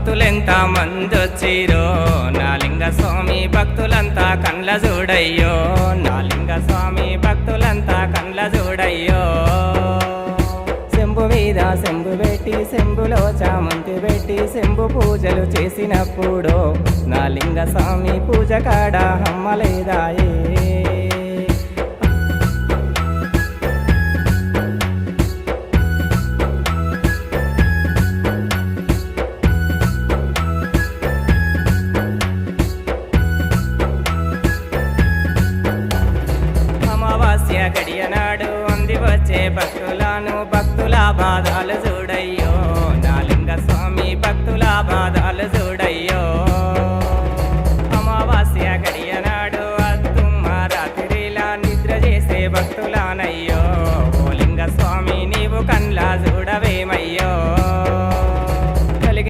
భక్తులెంత మందొచ్చిరో నా లింగ స్వామి భక్తులంతా కండ్ల చూడయ్యో నా లింగ స్వామి భక్తులంతా కండ్ల చూడయ్యో శంభు మీద శంభు పెట్టి శంభులో చామంతి పెట్టి శంభు పూజలు చేసినప్పుడు నా లింగ స్వామి పూజ కాడ హమ్మలేదాయే